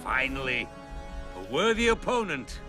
Finally, a worthy opponent.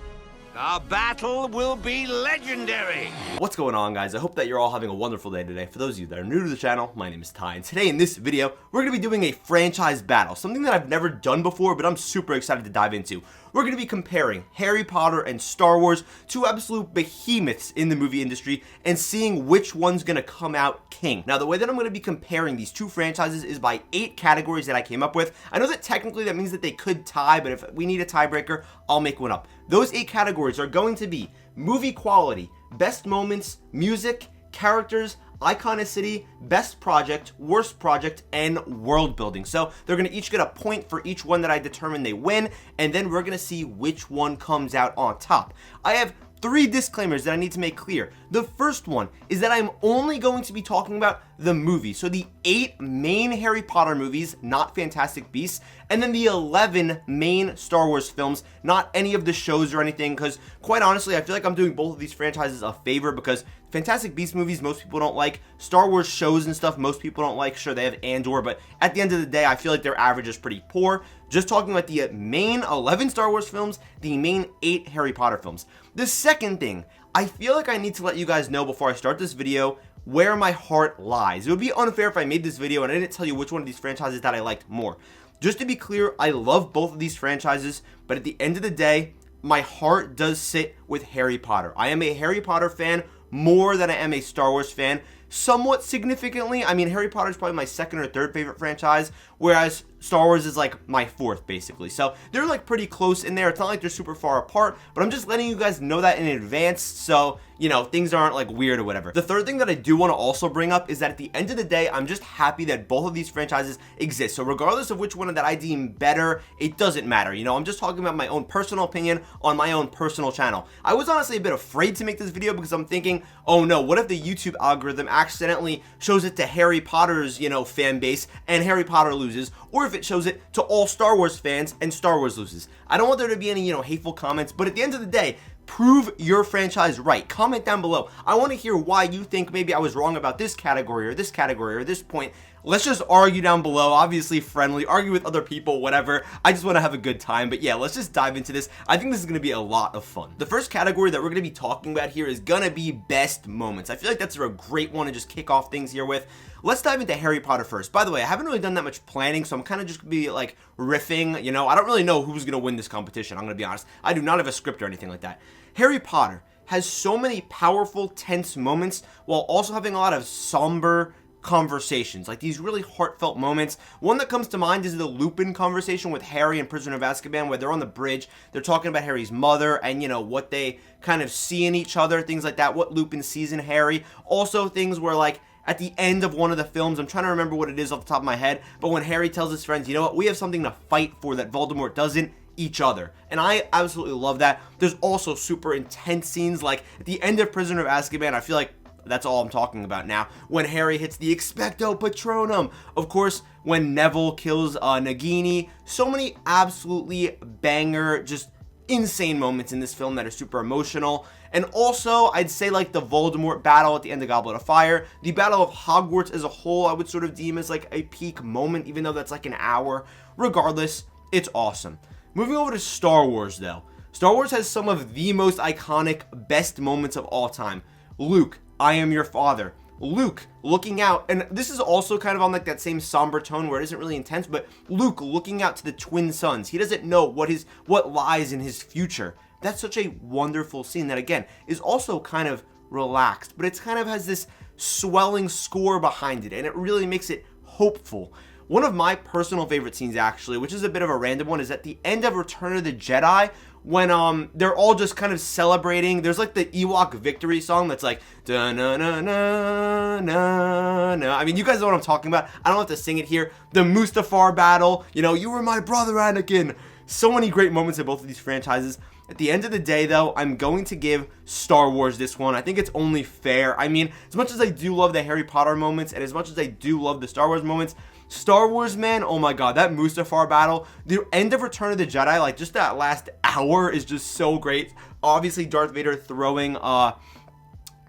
Our battle will be legendary. What's going on, guys? I hope that you're all having a wonderful day today. For those of you that are new to the channel, my name is Ty, and today in this video, we're going to be doing a franchise battle, something that I've never done before, but I'm super excited to dive into. We're going to be comparing Harry Potter and Star Wars, two absolute behemoths in the movie industry, and seeing which one's going to come out king. Now, the way that I'm going to be comparing these two franchises is by 8 categories that I came up with. I know that technically that means that they could tie, but if we need a tiebreaker, I'll make one up. Those 8 categories are going to be movie quality, best moments, music, characters, iconicity, best project, worst project, and world building. So they're going to each get a point for each one that I determine they win, and then we're going to see which one comes out on top. I have 3 disclaimers that I need to make clear. The first one is that I'm only going to be talking about the movie, so the 8 main Harry Potter movies, not Fantastic Beasts, and then the 11 main Star Wars films, not any of the shows or anything, because quite honestly, I feel like I'm doing both of these franchises a favor, because Fantastic Beasts movies, most people don't like. Star Wars shows and stuff, most people don't like. Sure, they have Andor, but at the end of the day, I feel like their average is pretty poor. Just talking about the main 11 Star Wars films, the main 8 Harry Potter films. The second thing, I feel like I need to let you guys know before I start this video where my heart lies. It would be unfair if I made this video and I didn't tell you which one of these franchises that I liked more. Just to be clear, I love both of these franchises, but at the end of the day, my heart does sit with Harry Potter. I am a Harry Potter fan more than I am a Star Wars fan, somewhat significantly. I mean, Harry Potter is probably my 2nd or 3rd favorite franchise, whereas Star Wars is like my 4th, basically. So they're like pretty close in there. It's not like they're super far apart, but I'm just letting you guys know that in advance, so you know, things aren't like weird or whatever. The third thing that I do want to also bring up is that at the end of the day, I'm just happy that both of these franchises exist. So regardless of which one that I deem better, it doesn't matter. You know, I'm just talking about my own personal opinion on my own personal channel. I was honestly a bit afraid to make this video because I'm thinking, oh no, what if the YouTube algorithm accidentally shows it to Harry Potter's, you know, fan base and Harry Potter loses, or if it shows it to all Star Wars fans and Star Wars loses. I don't want there to be any, you know, hateful comments, but at the end of the day, prove your franchise right. Comment down below. I want to hear why you think maybe I was wrong about this category or this category or this point. Let's just argue down below, obviously friendly, argue with other people, whatever. I just want to have a good time, but yeah, let's just dive into this. I think this is going to be a lot of fun. The first category that we're going to be talking about here is going to be best moments. I feel like that's a great one to just kick off things here with. Let's dive into Harry Potter first. By the way, I haven't really done that much planning, so I'm kind of just going to be like riffing, you know. I don't really know who's going to win this competition, I'm going to be honest. I do not have a script or anything like that. Harry Potter has so many powerful, tense moments while also having a lot of somber conversations, like these really heartfelt moments. One that comes to mind is the Lupin conversation with Harry and Prisoner of Azkaban, where they're on the bridge, they're talking about Harry's mother and, you know, what they kind of see in each other, things like that, what Lupin sees in Harry. Also things where, like, at the end of one of the films, I'm trying to remember what it is off the top of my head, but when Harry tells his friends, you know what, we have something to fight for that Voldemort doesn't, each other. And I absolutely love that. There's also super intense scenes, like at the end of Prisoner of Azkaban, I feel like that's all I'm talking about now, when Harry hits the Expecto Patronum. Of course, when Neville kills Nagini. So many absolutely banger, just insane moments in this film that are super emotional. And also, I'd say like the Voldemort battle at the end of Goblet of Fire, the Battle of Hogwarts as a whole, I would sort of deem as like a peak moment, even though that's like an hour. Regardless, it's awesome. Moving over to Star Wars though. Star Wars has some of the most iconic, best moments of all time. Luke, I am your father. Luke looking out, and this is also kind of on like that same somber tone where it isn't really intense, but Luke looking out to the twin suns. He doesn't know what lies in his future. That's such a wonderful scene that, again, is also kind of relaxed, but it kind of has this swelling score behind it, and it really makes it hopeful. One of my personal favorite scenes, actually, which is a bit of a random one, is at the end of Return of the Jedi, when they're all just kind of celebrating. There's like the Ewok victory song that's like da na na na na na. I mean, you guys know what I'm talking about. I don't have to sing it here. The Mustafar battle, you know, you were my brother, Anakin. So many great moments in both of these franchises. At the end of the day, though, I'm going to give Star Wars this one. I think it's only fair. I mean, as much as I do love the Harry Potter moments, and as much as I do love the Star Wars moments, Star Wars, man, oh my god, that Mustafar battle, the end of Return of the Jedi, like, just that last hour is just so great. Obviously, Darth Vader throwing the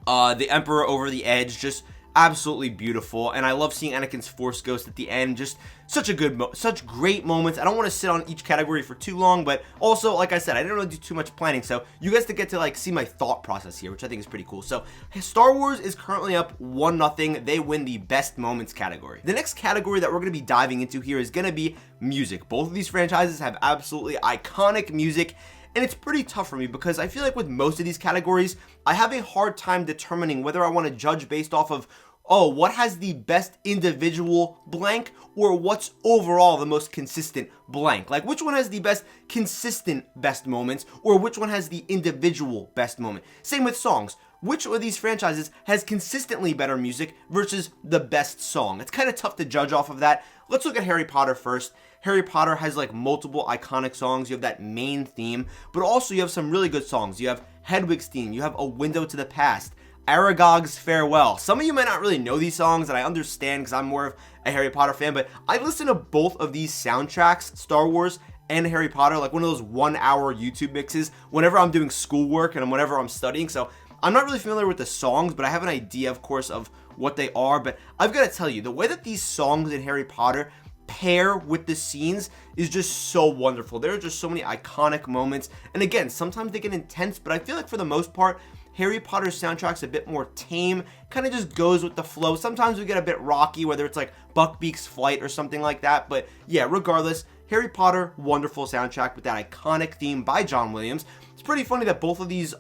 Emperor over the edge, just absolutely beautiful, and I love seeing Anakin's Force Ghost at the end. Just such great moments. I don't want to sit on each category for too long, but also, like I said, I didn't really do too much planning, so you guys get to like see my thought process here, which I think is pretty cool. So Star Wars is currently up 1-0. They win the best moments category. The next category that we're going to be diving into here is going to be music. Both of these franchises have absolutely iconic music, and it's pretty tough for me because I feel like with most of these categories, I have a hard time determining whether I want to judge based off of, oh, what has the best individual blank, or what's overall the most consistent blank. Like, which one has the best consistent best moments, or which one has the individual best moment. Same with songs. Which of these franchises has consistently better music versus the best song? It's kind of tough to judge off of that. Let's look at Harry Potter first. Harry Potter has like multiple iconic songs. You have that main theme, but also you have some really good songs. You have Hedwig's theme. You have A Window to the Past. Aragog's Farewell. Some of you might not really know these songs, and I understand because I'm more of a Harry Potter fan, but I listen to both of these soundtracks, Star Wars and Harry Potter, like one of those 1-hour YouTube mixes whenever I'm doing schoolwork and whenever I'm studying. So I'm not really familiar with the songs, but I have an idea, of course, of what they are. But I've got to tell you, the way that these songs in Harry Potter pair with the scenes is just so wonderful. There are just so many iconic moments, and again, sometimes they get intense, but I feel like for the most part, Harry Potter's soundtrack's a bit more tame, kind of just goes with the flow. Sometimes we get a bit rocky, whether it's like Buckbeak's Flight or something like that, but yeah, regardless, Harry Potter, wonderful soundtrack with that iconic theme by John Williams. It's pretty funny that both of these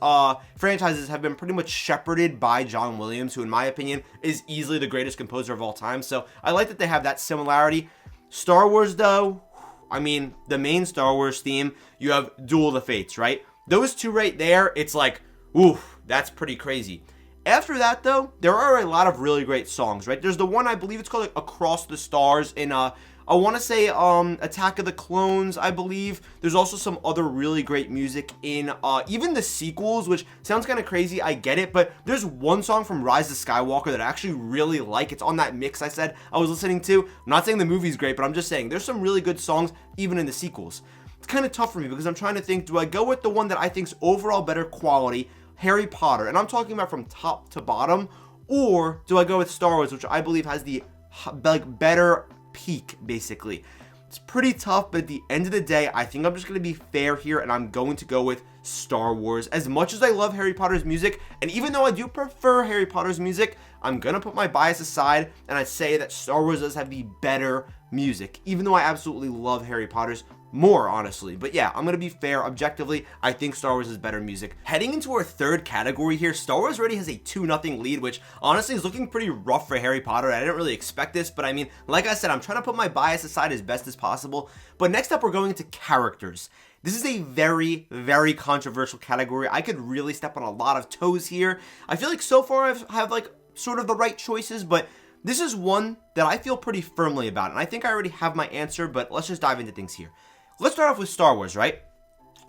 franchises have been pretty much shepherded by John Williams, who in my opinion is easily the greatest composer of all time, so I like that they have that similarity. Star Wars though, I mean, the main Star Wars theme, you have Duel of the Fates, right? Those two right there, it's like, oof, that's pretty crazy. After that though, there are a lot of really great songs, right? There's the one, I believe it's called like Across the Stars in I want to say Attack of the Clones, I believe. There's also some other really great music in even the sequels, which sounds kind of crazy, I get it, but there's one song from Rise of Skywalker that I actually really like. It's on that mix I said I was listening to. I'm not saying the movie's great, but I'm just saying there's some really good songs even in the sequels. It's kind of tough for me because I'm trying to think, do I go with the one that I think's overall better quality, Harry Potter, and I'm talking about from top to bottom, or do I go with Star Wars, which I believe has the like better peak, basically? It's pretty tough, but at the end of the day, I think I'm just going to be fair here, and I'm going to go with Star Wars. As much as I love Harry Potter's music, and even though I do prefer Harry Potter's music, I'm going to put my bias aside, and I say that Star Wars does have the better music, even though I absolutely love Harry Potter's more, honestly. But yeah, I'm gonna be fair. Objectively, I think Star Wars is better music. Heading into our third category here, Star Wars already has a 2-0 lead, which honestly is looking pretty rough for Harry Potter. I didn't really expect this, but I mean, like I said, I'm trying to put my bias aside as best as possible. But next up, we're going into characters. This is a very, very controversial category. I could really step on a lot of toes here. I feel like so far I have like sort of the right choices, but this is one that I feel pretty firmly about, and I think I already have my answer, but let's just dive into things here. Let's start off with Star Wars, right?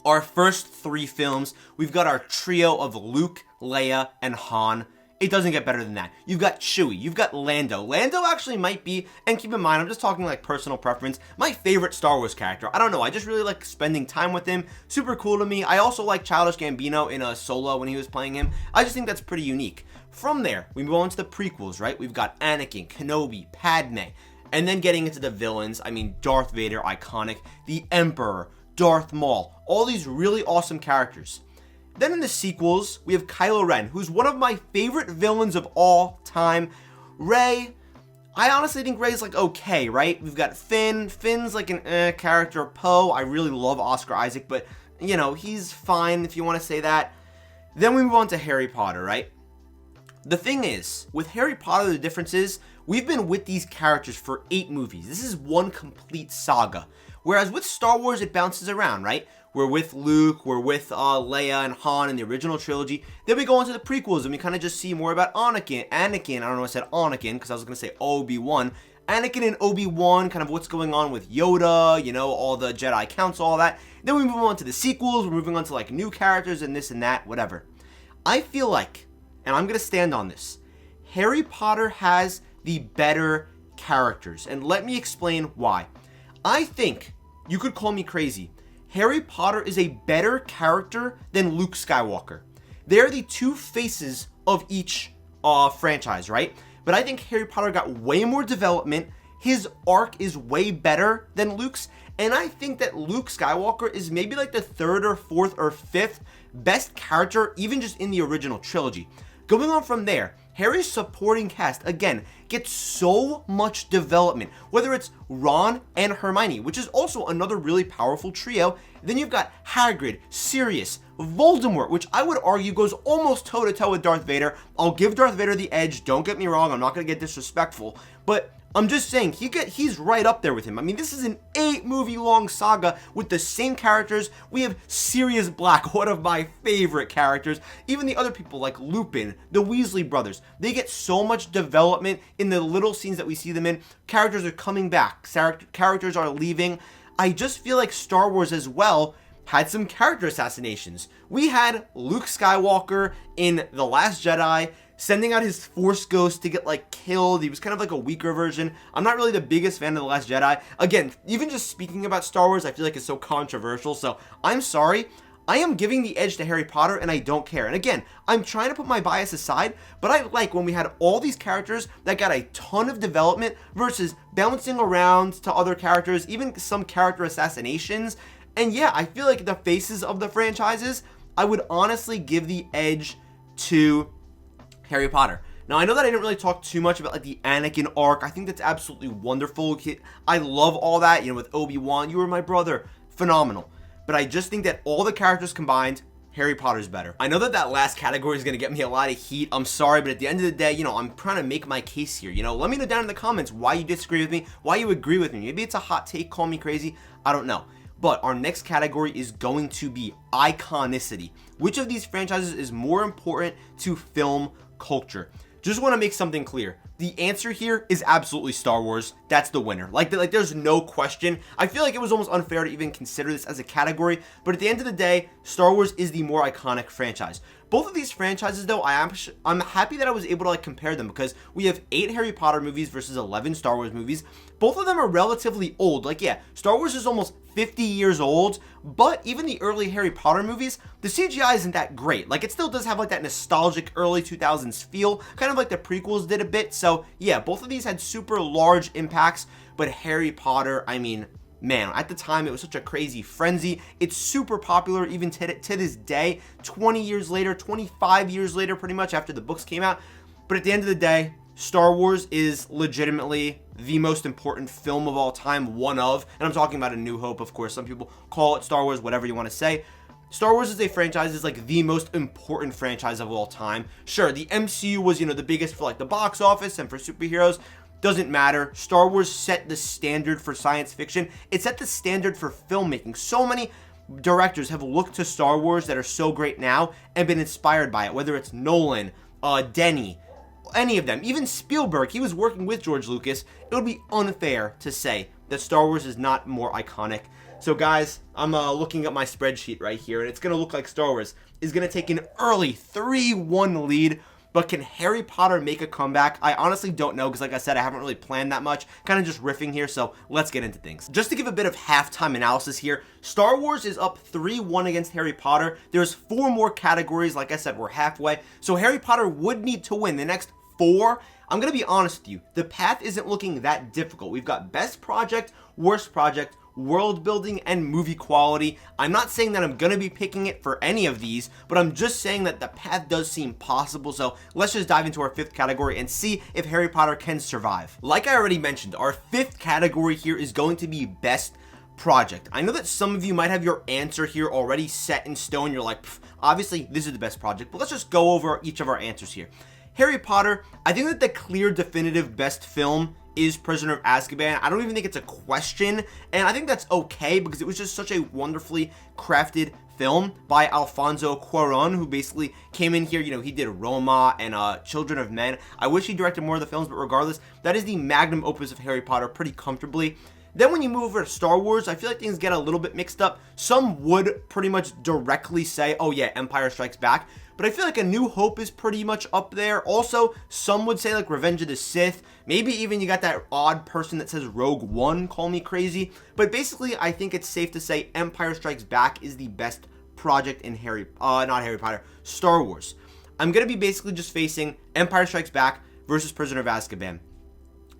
Our first 3 films, we've got our trio of Luke, Leia, and Han. It doesn't get better than that. You've got Chewie, you've got Lando. Lando actually might be, and keep in mind, I'm just talking like personal preference, my favorite Star Wars character. I don't know, I just really like spending time with him. Super cool to me. I also like Childish Gambino in Solo when he was playing him. I just think that's pretty unique. From there, we move on to the prequels, right? We've got Anakin, Kenobi, Padme. And then getting into the villains, I mean, Darth Vader, iconic, the Emperor, Darth Maul, all these really awesome characters. Then in the sequels, we have Kylo Ren, who's one of my favorite villains of all time. Rey, I honestly think Rey's like okay, right? We've got Finn. Finn's like an character. Poe, I really love Oscar Isaac, but, you know, he's fine if you want to say that. Then we move on to Harry Potter, right? The thing is, with Harry Potter, the difference is, we've been with these characters for 8 movies. This is one complete saga. Whereas with Star Wars, it bounces around, right? We're with Luke, we're with Leia and Han in the original trilogy. Then we go into the prequels and we kind of just see more about Anakin. I don't know why I said Anakin because I was going to say Obi-Wan. Anakin and Obi-Wan, kind of what's going on with Yoda, you know, all the Jedi Council, all that. Then we move on to the sequels, we're moving on to like new characters and this and that, whatever. I feel like, and I'm going to stand on this, Harry Potter has the better characters. And let me explain why. I think, you could call me crazy, Harry Potter is a better character than Luke Skywalker. They're the two faces of each franchise, right? but I think Harry Potter got way more development. His arc is way better than Luke's, and I think that Luke Skywalker is maybe like the third or fourth or fifth best character, even just in the original trilogy. Going on from there, Harry's supporting cast, again, gets so much development, whether it's Ron and Hermione, which is also another really powerful trio. Then you've got Hagrid, Sirius, Voldemort, which I would argue goes almost toe-to-toe with Darth Vader. I'll give Darth Vader the edge, don't get me wrong, I'm not going to get disrespectful, but I'm just saying, he's right up there with him. I mean, this is an 8-movie-long saga with the same characters. We have Sirius Black, one of my favorite characters. Even the other people like Lupin, the Weasley brothers, they get so much development in the little scenes that we see them in. Characters are coming back, characters are leaving. I just feel like Star Wars as well had some character assassinations. We had Luke Skywalker in The Last Jedi sending out his Force ghost to get like killed. He was kind of like a weaker version. I'm not really the biggest fan of The Last Jedi. Again, even just speaking about Star Wars, I feel like it's so controversial, so I'm sorry. I am giving the edge to Harry Potter, and I don't care. And again, I'm trying to put my bias aside, but I like when we had all these characters that got a ton of development versus bouncing around to other characters, even some character assassinations. And yeah, I feel like the faces of the franchises, I would honestly give the edge to Harry Potter. Now, I know that I didn't really talk too much about like the Anakin arc. I think that's absolutely wonderful. I love all that, you know, with Obi-Wan, you were my brother, phenomenal. But I just think that all the characters combined, Harry Potter's better. I know that that last category is going to get me a lot of heat. I'm sorry, but at the end of the day, you know, I'm trying to make my case here. You know, let me know down in the comments why you disagree with me, why you agree with me. Maybe it's a hot take, call me crazy, I don't know. But our next category is going to be iconicity. Which of these franchises is more important to film culture? Just want to make something clear. The answer here is absolutely Star Wars. That's the winner. Like there's no question. I feel like it was almost unfair to even consider this as a category, but at the end of the day, Star Wars is the more iconic franchise. Both of these franchises, though, I'm happy that I was able to like compare them because we have 8 Harry Potter movies versus 11 Star Wars movies. Both of them are relatively old. Like, yeah, Star Wars is almost 50 years old, but even the early Harry Potter movies, the CGI isn't that great. Like, it still does have like that nostalgic early 2000s feel, kind of like the prequels did a bit. So yeah, both of these had super large impacts, but Harry Potter, I mean, man, at the time it was such a crazy frenzy. It's super popular even to this day, 20 years later, 25 years later, pretty much after the books came out. But at the end of the day, Star Wars is legitimately the most important film of all time, one of, and I'm talking about A New Hope, of course. Some people call it Star Wars, whatever you want to say. Star Wars as a franchise is like the most important franchise of all time. Sure, the MCU was, you know, the biggest for like the box office and for superheroes. Doesn't matter. Star Wars set the standard for science fiction. It set the standard for filmmaking. So many directors have looked to Star Wars that are so great now and been inspired by it, whether it's Nolan, Denny, any of them, even Spielberg. He was working with George Lucas. It would be unfair to say that Star Wars is not more iconic. So guys, I'm looking at my spreadsheet right here, and it's going to look like Star Wars is going to take an early 3-1 lead. But can Harry Potter make a comeback? I honestly don't know because, like I said, I haven't really planned that much. Kind of just riffing here, so let's get into things. Just to give a bit of halftime analysis here, Star Wars is up 3-1 against Harry Potter. There's 4 more categories. Like I said, we're halfway. So Harry Potter would need to win the next 4. I'm going to be honest with you. The path isn't looking that difficult. We've got best project, worst project, world building, and movie quality. I'm not saying that I'm going to be picking it for any of these, but I'm just saying that the path does seem possible. So let's just dive into our 5th category and see if Harry Potter can survive. Like I already mentioned, our 5th category here is going to be best project. I know that some of you might have your answer here already set in stone. You're like, obviously this is the best project, but let's just go over each of our answers here. Harry Potter, I think that the clear definitive best film is Prisoner of Azkaban. I don't even think it's a question, and I think that's okay because it was just such a wonderfully crafted film by Alfonso Cuarón, who basically came in here, you know, he did Roma and Children of Men. I wish he directed more of the films, but regardless, that is the magnum opus of Harry Potter pretty comfortably. Then when you move over to Star Wars, I feel like things get a little bit mixed up. Some would pretty much directly say, oh yeah, Empire Strikes Back. But I feel like A New Hope is pretty much up there. Also, some would say like Revenge of the Sith. Maybe even you got that odd person that says Rogue One, call me crazy. But basically, I think it's safe to say Empire Strikes Back is the best project in Star Wars. I'm going to be basically just facing Empire Strikes Back versus Prisoner of Azkaban.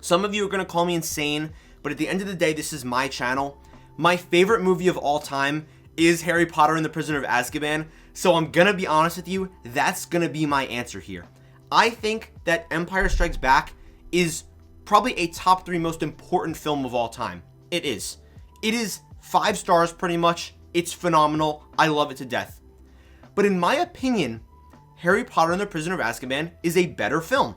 Some of you are going to call me insane, but at the end of the day, this is my channel. My favorite movie of all time is Harry Potter and the Prisoner of Azkaban, so I'm going to be honest with you, that's going to be my answer here. I think that Empire Strikes Back is probably a top 3 most important film of all time. It is. It is 5 stars pretty much. It's phenomenal. I love it to death. But in my opinion, Harry Potter and the Prisoner of Azkaban is a better film.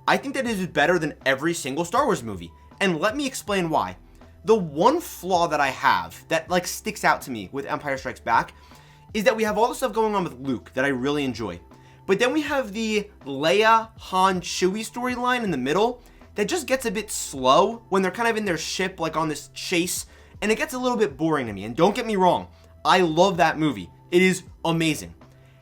I think that it is better than every single Star Wars movie. And let me explain why. The one flaw that I have that like sticks out to me with Empire Strikes Back is that we have all the stuff going on with Luke that I really enjoy. But then we have the Leia, Han, Chewie storyline in the middle that just gets a bit slow when they're kind of in their ship like on this chase, and it gets a little bit boring to me. And don't get me wrong, I love that movie. It is amazing.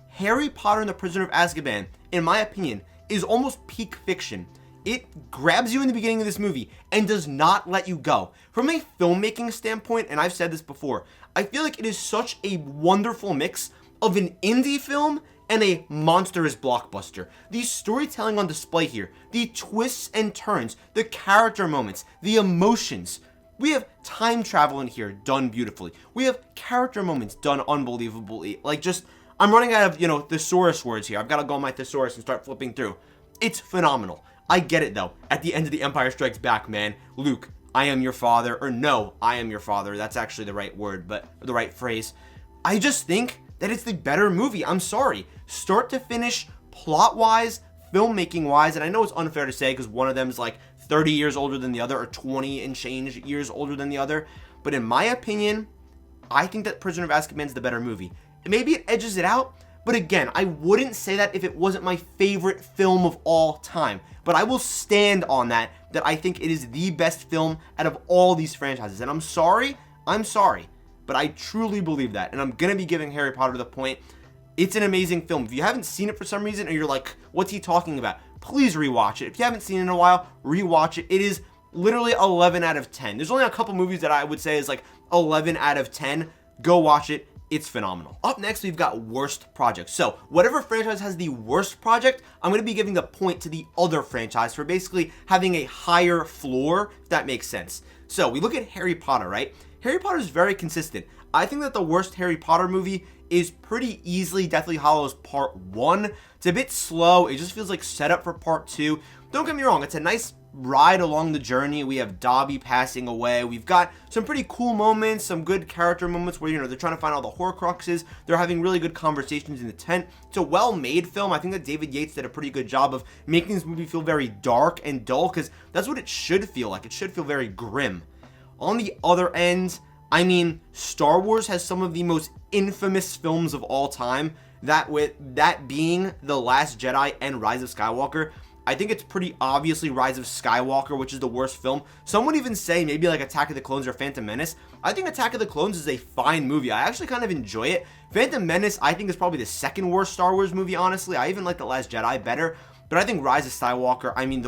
Harry Potter and the Prisoner of Azkaban, in my opinion, is almost peak fiction. It grabs you in the beginning of this movie and does not let you go. From a filmmaking standpoint, and I've said this before, I feel like it is such a wonderful mix of an indie film and a monstrous blockbuster. The storytelling on display here, the twists and turns, the character moments, the emotions. We have time travel in here done beautifully. We have character moments done unbelievably. Like just, I'm running out of, thesaurus words here. I've got to go on my thesaurus and start flipping through. It's phenomenal. I get it though. At the end of The Empire Strikes Back, man, Luke, I am your father, or no, I am your father. That's actually the right word, but the right phrase. I just think that it's the better movie. I'm sorry. Start to finish, plot-wise, filmmaking-wise, and I know it's unfair to say because one of them is like 30 years older than the other, or 20 and change years older than the other, but in my opinion, I think that Prisoner of Azkaban is the better movie. Maybe it edges it out, but again, I wouldn't say that if it wasn't my favorite film of all time. But I will stand on that I think it is the best film out of all these franchises. And I'm sorry, but I truly believe that. And I'm going to be giving Harry Potter the point. It's an amazing film. If you haven't seen it for some reason, or you're like, what's he talking about? Please rewatch it. If you haven't seen it in a while, rewatch it. It is literally 11 out of 10. There's only a couple movies that I would say is like 11 out of 10. Go watch it. It's phenomenal. Up next, we've got worst projects. So whatever franchise has the worst project, I'm going to be giving the point to the other franchise for basically having a higher floor, if that makes sense. So we look at Harry Potter, right? Harry Potter is very consistent. I think that the worst Harry Potter movie is pretty easily Deathly Hallows Part 1. It's a bit slow. It just feels like setup for Part 2. Don't get me wrong. It's a nice ride along the journey. We have Dobby passing away. We've got some pretty cool moments, some good character moments where, they're trying to find all the Horcruxes. They're having really good conversations in the tent. It's a well-made film. I think that David Yates did a pretty good job of making this movie feel very dark and dull, because that's what it should feel like. It should feel very grim. On the other end, I mean, Star Wars has some of the most infamous films of all time, that being The Last Jedi and Rise of Skywalker. I think it's pretty obviously Rise of Skywalker, which is the worst film. Some would even say maybe like Attack of the Clones or Phantom Menace. I think Attack of the Clones is a fine movie. I actually kind of enjoy it. Phantom Menace, I think, is probably the second worst Star Wars movie, honestly. I even like The Last Jedi better. But I think Rise of Skywalker, I mean,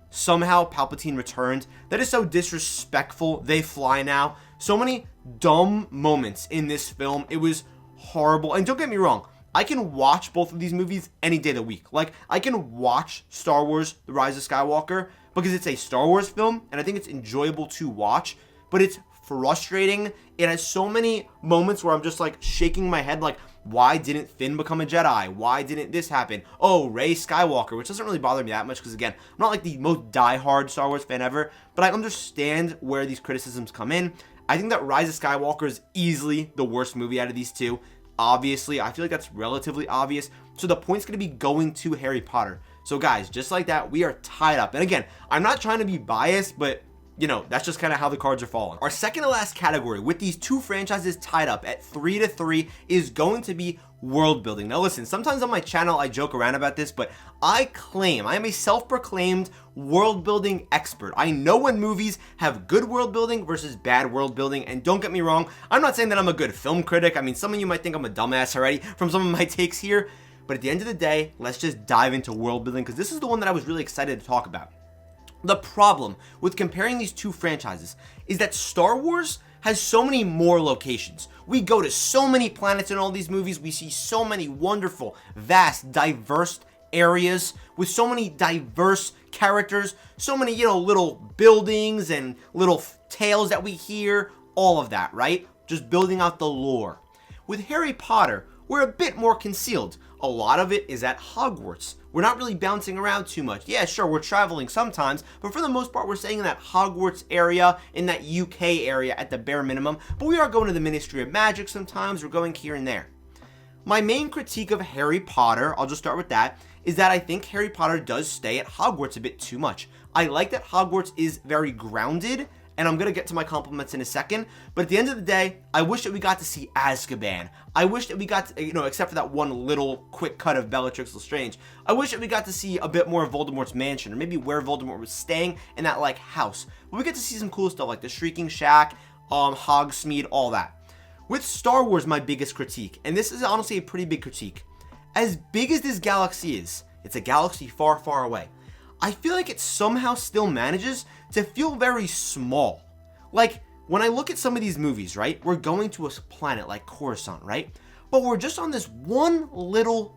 somehow Palpatine returned. That is so disrespectful. They fly now. So many dumb moments in this film. It was horrible. And don't get me wrong, I can watch both of these movies any day of the week. Like, I can watch Star Wars The Rise of Skywalker because it's a Star Wars film, and I think it's enjoyable to watch, but it's frustrating. It has so many moments where I'm just, like, shaking my head, like, why didn't Finn become a Jedi? Why didn't this happen? Oh, Rey Skywalker, which doesn't really bother me that much because, again, I'm not, like, the most diehard Star Wars fan ever, but I understand where these criticisms come in. I think that Rise of Skywalker is easily the worst movie out of these two. Obviously, I feel like that's relatively obvious. So the point's going to be going to Harry Potter. So guys, just like that, we are tied up. And again, I'm not trying to be biased, but that's just kind of how the cards are falling. Our second to last category with these two franchises tied up at 3-3 is going to be world building. Now listen, sometimes on my channel I joke around about this, but I am a self-proclaimed world building expert. I know when movies have good world building versus bad world building, and don't get me wrong, I'm not saying that I'm a good film critic. I mean, some of you might think I'm a dumbass already from some of my takes here, but at the end of the day, let's just dive into world building, because this is the one that I was really excited to talk about. The problem with comparing these two franchises is that Star Wars has so many more locations. We go to so many planets in all these movies. We see so many wonderful, vast, diverse areas with so many diverse characters, so many, little buildings and little tales that we hear, all of that, right? Just building out the lore. With Harry Potter, we're a bit more concealed. A lot of it is at Hogwarts. We're not really bouncing around too much. Yeah, sure, we're traveling sometimes, but for the most part, we're staying in that Hogwarts area, in that UK area at the bare minimum, but we are going to the Ministry of Magic sometimes. We're going here and there. My main critique of Harry Potter, I'll just start with that, is that I think Harry Potter does stay at Hogwarts a bit too much. I like that Hogwarts is very grounded, and I'm going to get to my compliments in a second, but at the end of the day, I wish that we got to see Azkaban. I wish that we got to, except for that one little quick cut of Bellatrix Lestrange, I wish that we got to see a bit more of Voldemort's mansion, or maybe where Voldemort was staying in that, house. But we get to see some cool stuff, like the Shrieking Shack, Hogsmeade, all that. With Star Wars, my biggest critique, and this is honestly a pretty big critique, as big as this galaxy is, it's a galaxy far, far away. I feel like it somehow still manages to feel very small. Like, when I look at some of these movies, right, we're going to a planet like Coruscant, right? But we're just on this one little,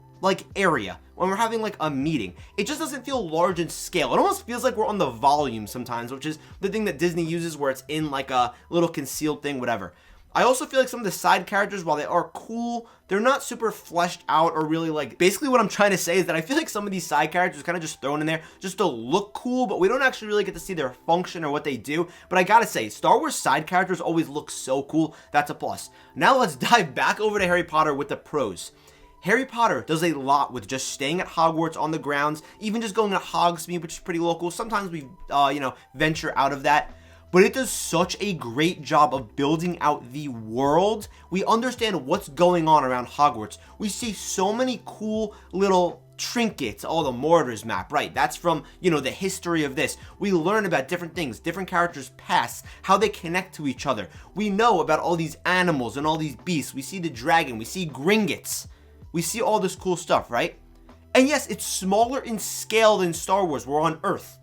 area when we're having, a meeting. It just doesn't feel large in scale. It almost feels like we're on the volume sometimes, which is the thing that Disney uses where it's in, a little concealed thing, whatever. I also feel like some of the side characters, while they are cool, they're not super fleshed out or really basically what I'm trying to say is that I feel like some of these side characters are kind of just thrown in there just to look cool, but we don't actually really get to see their function or what they do. But I gotta say, Star Wars side characters always look so cool. That's a plus. Now let's dive back over to Harry Potter with the pros. Harry Potter does a lot with just staying at Hogwarts on the grounds, even just going to Hogsmeade, which is pretty local. Sometimes we, venture out of that. But it does such a great job of building out the world. We understand what's going on around Hogwarts. We see so many cool little trinkets. Oh, the Mortars map, right? That's from, the history of this. We learn about different things, different characters' pasts, how they connect to each other. We know about all these animals and all these beasts. We see the dragon. We see Gringotts. We see all this cool stuff, right? And yes, it's smaller in scale than Star Wars. We're on Earth.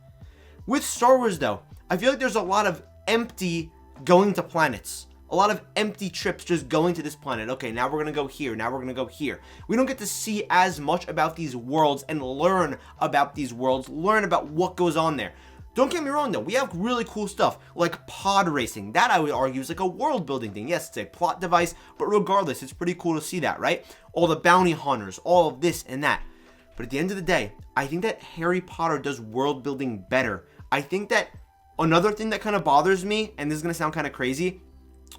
With Star Wars, though, I feel like there's a lot of empty going to planets. A lot of empty trips just going to this planet. Okay, now we're going to go here. Now we're going to go here. We don't get to see as much about these worlds and learn about these worlds, learn about what goes on there. Don't get me wrong, though. We have really cool stuff like pod racing. That, I would argue, is like a world building thing. Yes, it's a plot device, but regardless, it's pretty cool to see that, right? All the bounty hunters, all of this and that. But at the end of the day, I think that Harry Potter does world building better. I think that another thing that kind of bothers me, and this is going to sound kind of crazy,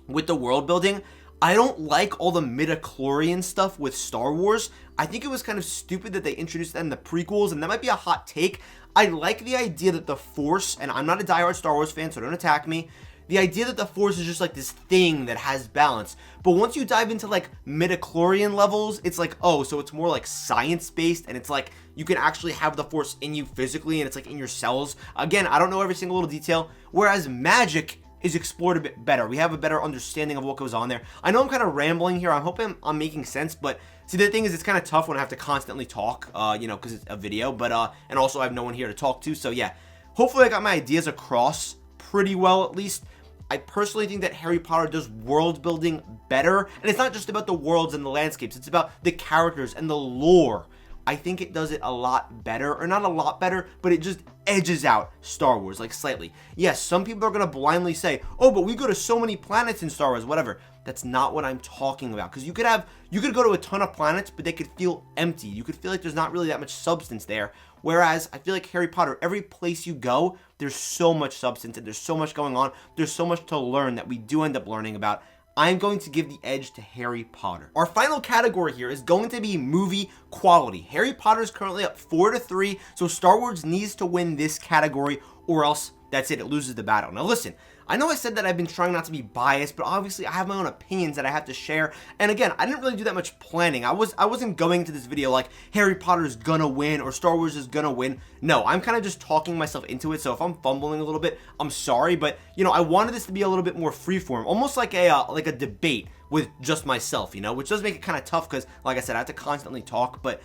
with the world building, I don't like all the midichlorian stuff with Star Wars. I think it was kind of stupid that they introduced that in the prequels, and that might be a hot take. I like the idea that the Force, and I'm not a diehard Star Wars fan, so don't attack me, the idea that the Force is just this thing that has balance. But once you dive into midichlorian levels, it's oh, so it's more science-based, and it's you can actually have the Force in you physically, and it's in your cells. Again, I don't know every single little detail, whereas magic is explored a bit better. We have a better understanding of what goes on there. I know I'm kind of rambling here. I'm hoping I'm making sense, but see, the thing is, it's kind of tough when I have to constantly talk, because it's a video, but, and also I have no one here to talk to, so yeah. Hopefully I got my ideas across pretty well, at least. I personally think that Harry Potter does world building better, and it's not just about the worlds and the landscapes, it's about the characters and the lore. I think it does it a lot better, or not a lot better, but it just edges out Star Wars, slightly. Yes, some people are going to blindly say, oh, but we go to so many planets in Star Wars, whatever. That's not what I'm talking about, because you could go to a ton of planets, but they could feel empty. You could feel like there's not really that much substance there, whereas I feel like Harry Potter, every place you go, there's so much substance, and there's so much going on, there's so much to learn that we do end up learning about. I'm going to give the edge to Harry Potter. Our final category here is going to be movie quality. Harry Potter is currently up 4-3, so Star Wars needs to win this category, or else that's it loses the battle. Now listen, I know I said that I've been trying not to be biased, but obviously I have my own opinions that I have to share. And again, I didn't really do that much planning. I wasn't going into this video like Harry Potter is gonna win or Star Wars is gonna win. No, I'm kind of just talking myself into it. So if I'm fumbling a little bit, I'm sorry. But I wanted this to be a little bit more freeform, almost like a debate with just myself, which does make it kind of tough because, like I said, I have to constantly talk. But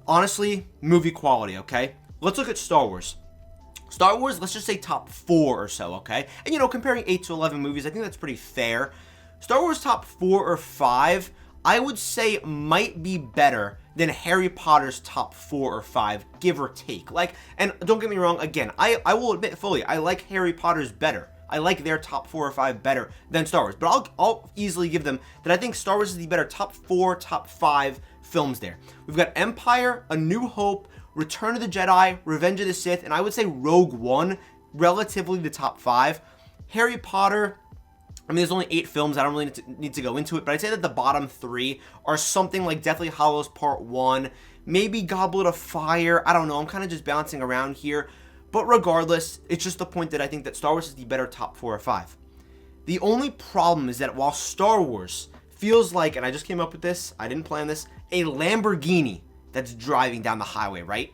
honestly, movie quality, okay? Let's look at Star Wars. Star Wars, let's just say top 4 or so, okay? And, comparing 8 to 11 movies, I think that's pretty fair. Star Wars top 4 or 5, I would say might be better than Harry Potter's top 4 or 5, give or take. Like, and don't get me wrong, again, I will admit fully, I like Harry Potter's better. I like their top 4 or 5 better than Star Wars, but I'll easily give them that I think Star Wars is the better top 4, top 5 films there. We've got Empire, A New Hope, Return of the Jedi, Revenge of the Sith, and I would say Rogue One, relatively the top 5. Harry Potter, I mean, there's only 8 films. I don't really need to go into it, but I'd say that the bottom 3 are something like Deathly Hallows Part 1, maybe Goblet of Fire. I don't know. I'm kind of just bouncing around here. But regardless, it's just the point that I think that Star Wars is the better top 4 or 5. The only problem is that while Star Wars feels like, and I just came up with this, I didn't plan this, a Lamborghini that's driving down the highway, right?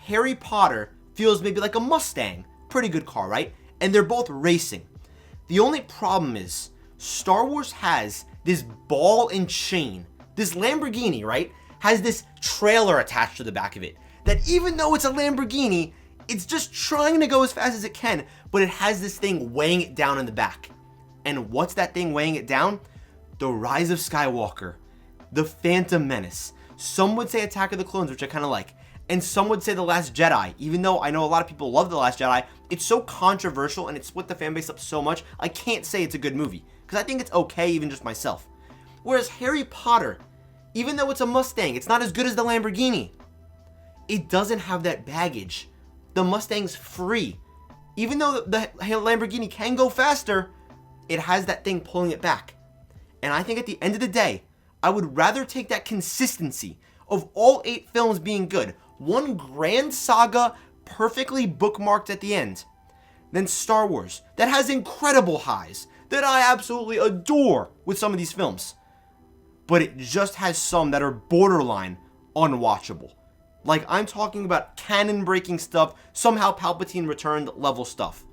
Harry Potter feels maybe like a Mustang. Pretty good car, right? And they're both racing. The only problem is Star Wars has this ball and chain. This Lamborghini, right, has this trailer attached to the back of it that even though it's a Lamborghini, it's just trying to go as fast as it can, but it has this thing weighing it down in the back. And what's that thing weighing it down? The Rise of Skywalker, The Phantom Menace. Some would say Attack of the Clones, which I kind of like. And some would say The Last Jedi, even though I know a lot of people love The Last Jedi. It's so controversial and it split the fan base up so much, I can't say it's a good movie. Because I think it's okay, even just myself. Whereas Harry Potter, even though it's a Mustang, it's not as good as the Lamborghini. It doesn't have that baggage. The Mustang's free. Even though the Lamborghini can go faster, it has that thing pulling it back. And I think at the end of the day, I would rather take that consistency of all 8 films being good, one grand saga perfectly bookmarked at the end, than Star Wars that has incredible highs that I absolutely adore with some of these films. But it just has some that are borderline unwatchable. Like, I'm talking about canon-breaking stuff, somehow Palpatine returned level stuff.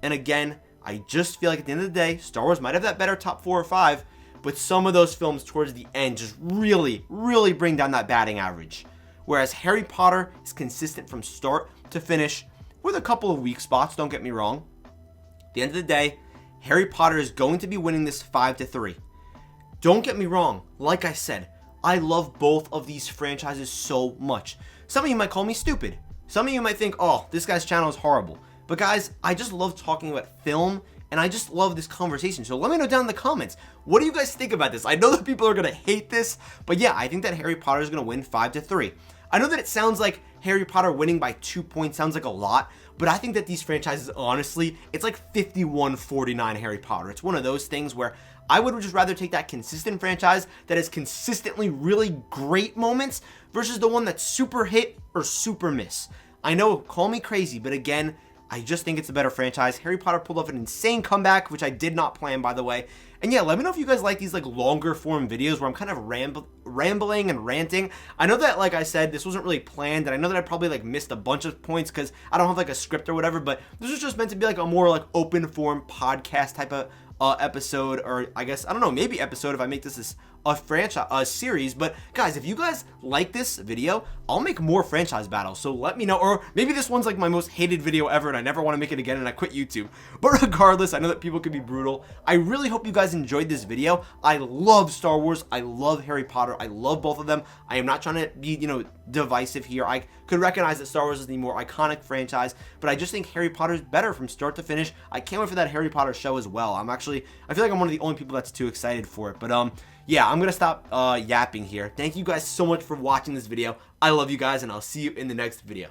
And again, I just feel like at the end of the day, Star Wars might have that better top 4 or 5, but some of those films towards the end just really, really bring down that batting average. Whereas Harry Potter is consistent from start to finish with a couple of weak spots, don't get me wrong. At the end of the day, Harry Potter is going to be winning this 5-3. Don't get me wrong, like I said, I love both of these franchises so much. Some of you might call me stupid. Some of you might think, oh, this guy's channel is horrible. But guys, I just love talking about film, and I just love this conversation. So let me know down in the comments, what do you guys think about this? I know that people are going to hate this, but yeah, I think that Harry Potter is going to win 5-3. I know that it sounds like Harry Potter winning by 2 points sounds like a lot, but I think that these franchises, honestly, it's like 51-49 Harry Potter. It's one of those things where I would just rather take that consistent franchise that has consistently really great moments versus the one that's super hit or super miss. I know, call me crazy, but again, I just think it's a better franchise. Harry Potter pulled off an insane comeback, which I did not plan, by the way. And yeah, let me know if you guys like these like longer form videos where I'm kind of rambling and ranting. I know that, like I said, this wasn't really planned, and I know that I probably like missed a bunch of points because I don't have like a script or whatever, but this was just meant to be like a more like open form podcast type of episode, or I guess, I don't know, maybe episode if I make this a franchise, a series. But guys, if you guys like this video, I'll make more franchise battles, so let me know. Or maybe this one's like my most hated video ever and I never want to make it again and I quit YouTube. But regardless, I know that people can be brutal. I really hope you guys enjoyed this video. I love Star Wars, I love Harry Potter, I love both of them. I am not trying to be, you know, divisive here. I could recognize that Star Wars is the more iconic franchise, but I just think Harry Potter is better from start to finish. I can't wait for that Harry Potter show as well. I feel like I'm one of the only people that's too excited for it. But yeah, I'm gonna stop yapping here. Thank you guys so much for watching this video. I love you guys, and I'll see you in the next video.